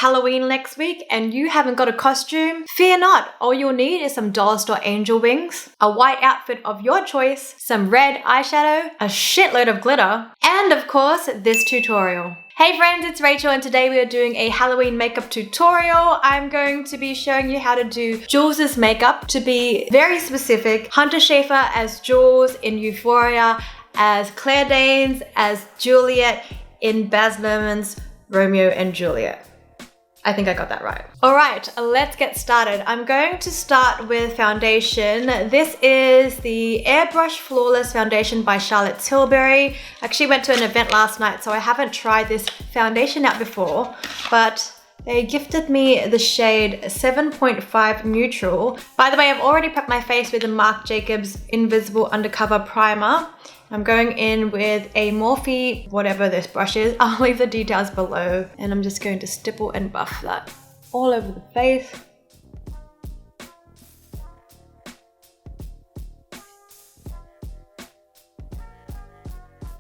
Halloween next week and you haven't got a costume? Fear not, all you'll need is some dollar store angel wings, a white outfit of your choice, some red eyeshadow, a shitload of glitter, and of course, this tutorial. Hey friends, it's Rachel and today we are doing a Halloween makeup tutorial. I'm going to be showing you how to do Jules' makeup. To be very specific, Hunter Schafer as Jules in Euphoria, as Claire Danes as Juliette in Baz Luhrmann's Romeo and Juliet. I think I got that right. All right, let's get started. I'm going to start with foundation. This is the Airbrush Flawless Foundation by Charlotte Tilbury. I actually went to an event last night, so I haven't tried this foundation out before, but they gifted me the shade 7.5 Neutral. By the way, I've already prepped my face with the Marc Jacobs Invisible Undercover Primer. I'm going in with a Morphe, whatever this brush is. I'll leave the details below. And I'm just going to stipple and buff that all over the face.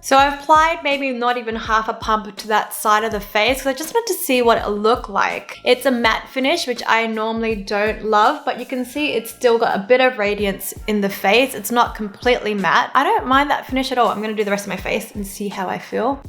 So I applied maybe not even half a pump to that side of the face because I just wanted to see what it looked like. It's a matte finish, which I normally don't love, but you can see it's still got a bit of radiance in the face. It's not completely matte. I don't mind that finish at all. I'm gonna do the rest of my face and see how I feel.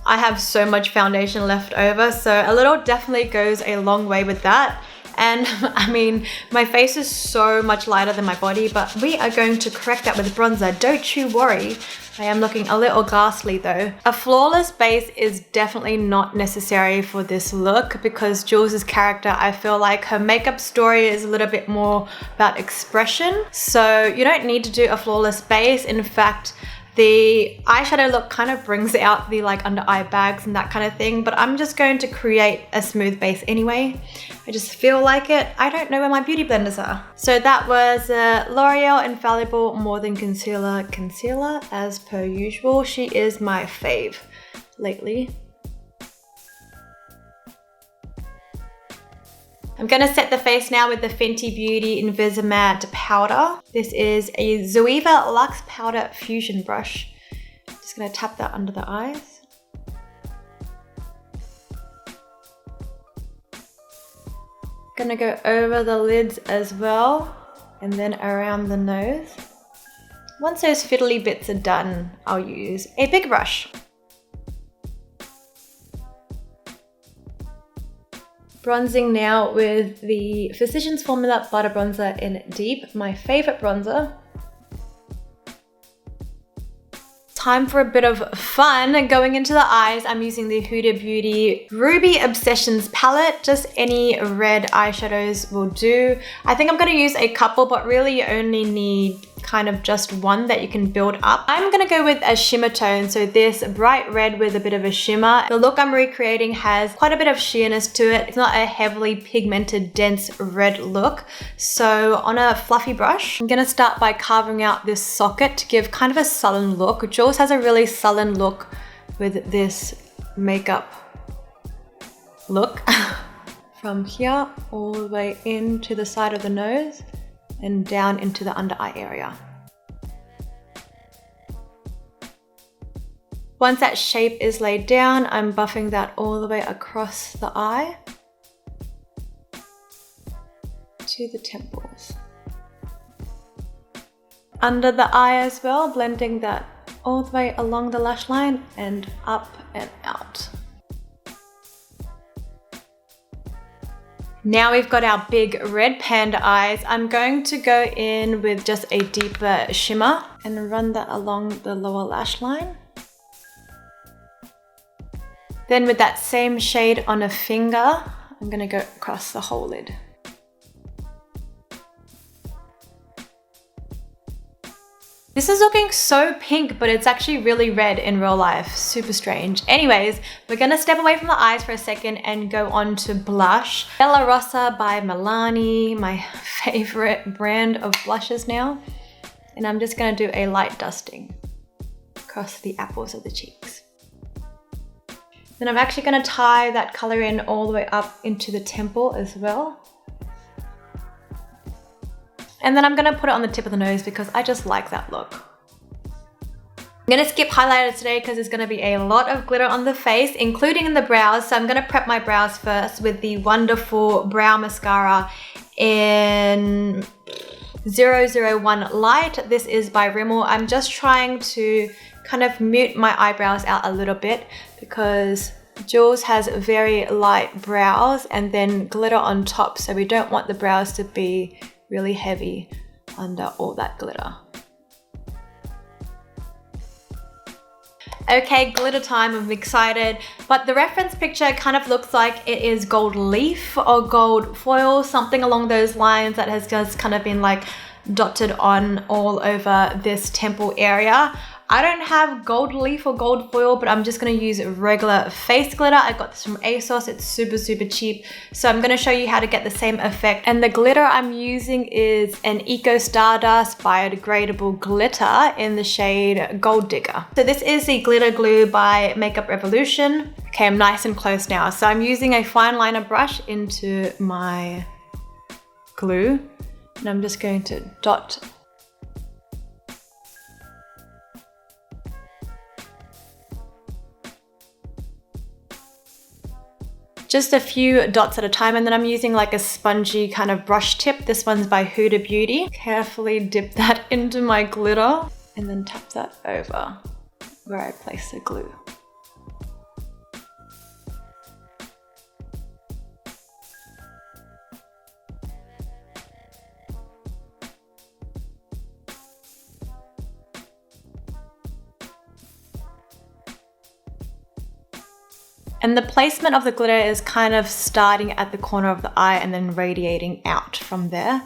I have so much foundation left over, so a little definitely goes a long way with that. And I mean, my face is so much lighter than my body, but we are going to correct that with bronzer. Don't you worry. I am looking a little ghastly though. A flawless base is definitely not necessary for this look because Jules' character, I feel like her makeup story is a little bit more about expression. So you don't need to do a flawless base. In fact, the eyeshadow look kind of brings out the like under eye bags and that kind of thing, but I'm just going to create a smooth base anyway. I just feel like it. I don't know where my beauty blenders are. So that was L'Oreal Infallible More Than Concealer as per usual. She is my fave lately. I'm gonna set the face now with the Fenty Beauty Invisimatte powder. This is a Zoeva Luxe Powder Fusion brush. Just gonna tap that under the eyes. Gonna go over the lids as well, and then around the nose. Once those fiddly bits are done, I'll use a big brush. Bronzing now with the Physicians Formula Butter Bronzer in Deep, my favorite bronzer. Time for a bit of fun. Going into the eyes, I'm using the Huda Beauty Ruby Obsessions palette. Just any red eyeshadows will do. I think I'm gonna use a couple, but really you only need kind of just one that you can build up. I'm gonna go with a shimmer tone, so this bright red with a bit of a shimmer. The look I'm recreating has quite a bit of sheerness to it. It's not a heavily pigmented, dense red look. So on a fluffy brush, I'm gonna start by carving out this socket to give kind of a sullen look. Jules has a really sullen look with this makeup look. From here all the way into the side of the nose and down into the under eye area. Once that shape is laid down, I'm buffing that all the way across the eye to the temples. Under the eye as well, blending that all the way along the lash line and up and out. Now we've got our big red panda eyes. I'm going to go in with just a deeper shimmer and run that along the lower lash line. Then with that same shade on a finger, I'm gonna go across the whole lid. This is looking so pink, but it's actually really red in real life. Super strange. Anyways, we're gonna step away from the eyes for a second and go on to blush. Bella Rosa by Milani, my favorite brand of blushes now. And I'm just gonna do a light dusting across the apples of the cheeks. Then I'm actually gonna tie that color in all the way up into the temple as well. And then I'm gonna put it on the tip of the nose because I just like that look. gonna skip highlighter today because there's gonna be a lot of glitter on the face, including in the brows. So I'm gonna prep my brows first with the wonderful brow mascara in 001 Light. This is by Rimmel. I'm just trying to kind of mute my eyebrows out a little bit because Jules has very light brows and then glitter on top, so we don't want the brows to be really heavy under all that glitter. Okay, glitter time, I'm excited. But the reference picture kind of looks like it is gold leaf or gold foil, something along those lines that has just kind of been like dotted on all over this temple area. I don't have gold leaf or gold foil, but I'm just gonna use regular face glitter. I got this from ASOS, it's super cheap. So I'm gonna show you how to get the same effect. And the glitter I'm using is an EcoStardust biodegradable glitter in the shade Gold Digger. So this is the glitter glue by Makeup Revolution. Okay, I'm nice and close now. So I'm using a fine liner brush into my glue, and I'm just going to dot just a few dots at a time, and then I'm using like a spongy kind of brush tip. This one's by Huda Beauty. Carefully dip that into my glitter and then tap that over where I place the glue. And the placement of the glitter is kind of starting at the corner of the eye and then radiating out from there.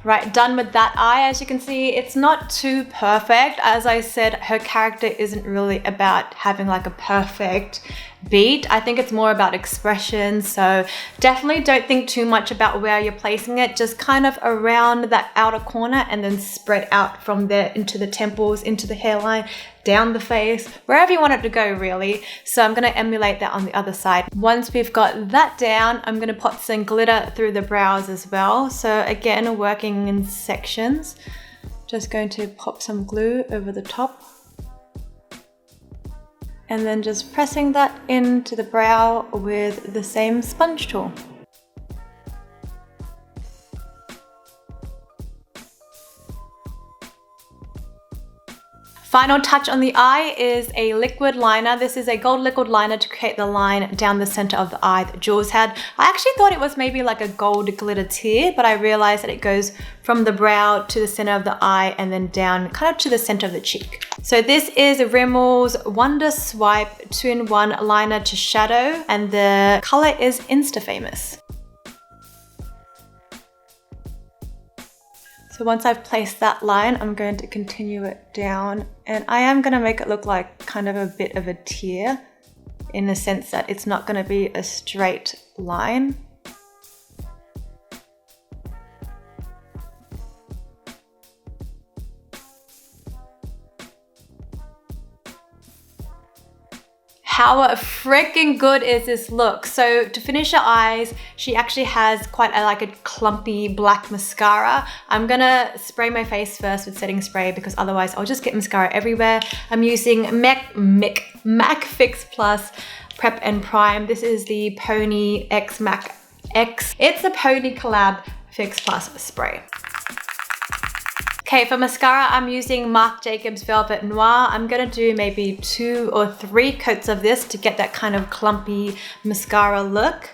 Right, done with that eye. As you can see, it's not too perfect. As I said, her character isn't really about having like a perfect beat. I think it's more about expression. So definitely don't think too much about where you're placing it. Just kind of around that outer corner and then spread out from there into the temples, into the hairline, down the face, wherever you want it to go really. So I'm gonna emulate that on the other side. Once we've got that down, I'm gonna put some glitter through the brows as well. So again, working in sections. Just going to pop some glue over the top. And then just pressing that into the brow with the same sponge tool. Final touch on the eye is a liquid liner. This is a gold liquid liner to create the line down the center of the eye that Jules had. I actually thought it was maybe like a gold glitter tear, but I realized that it goes from the brow to the center of the eye and then down kind of to the center of the cheek. So this is Rimmel's Wonder Swipe 2-in-1 liner to shadow, and the color is Instafamous. So once I've placed that line, I'm going to continue it down, and I am going to make it look like kind of a bit of a tear in the sense that it's not going to be a straight line. How freaking good is this look? So to finish her eyes, she actually has quite like a clumpy black mascara. I'm gonna spray my face first with setting spray because otherwise I'll just get mascara everywhere. I'm using MAC Fix Plus Prep and Prime. This is the Pony X MAC X. It's a Pony collab Fix Plus spray. Okay, for mascara, I'm using Marc Jacobs Velvet Noir. I'm gonna do maybe 2 or 3 coats of this to get that kind of clumpy mascara look.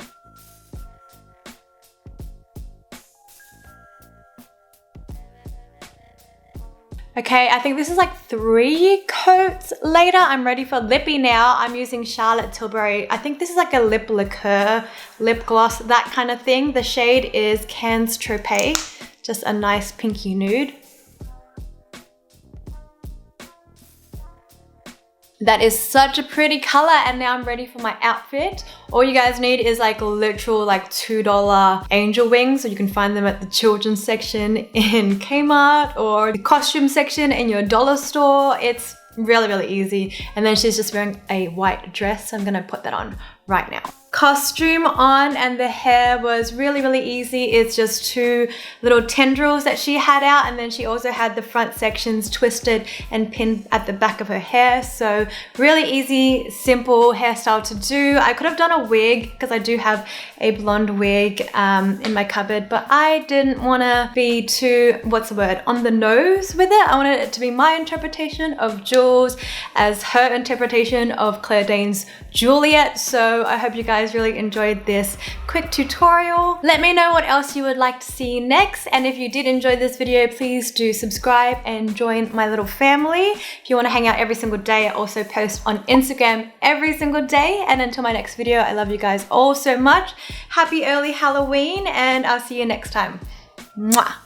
Okay, I think this is like 3 coats later. I'm ready for lippy now. I'm using Charlotte Tilbury. I think this is like a lip lacquer, lip gloss, that kind of thing. The shade is Cannes Tropez, just a nice pinky nude. That is such a pretty color, and now I'm ready for my outfit. All you guys need is like literal like $2 angel wings, so you can find them at the children's section in Kmart or the costume section in your dollar store. It's really easy. And then she's just wearing a white dress, so I'm gonna put that on right now. Costume on, and the hair was really easy. It's just 2 little tendrils that she had out, and then she also had the front sections twisted and pinned at the back of her hair. So really easy, simple hairstyle to do. I could have done a wig because I do have a blonde wig in my cupboard, but I didn't want to be too, what's the word, on the nose with it. I wanted it to be my interpretation of Jules as her interpretation of Claire Danes' Juliette. So I hope you guys really enjoyed this quick tutorial. Let me know what else you would like to see next, and if you did enjoy this video, please do subscribe and join my little family. If you want to hang out every single day, I also post on Instagram every single day. And until my next video, I love you guys all so much. Happy early Halloween, and I'll see you next time. Mwah!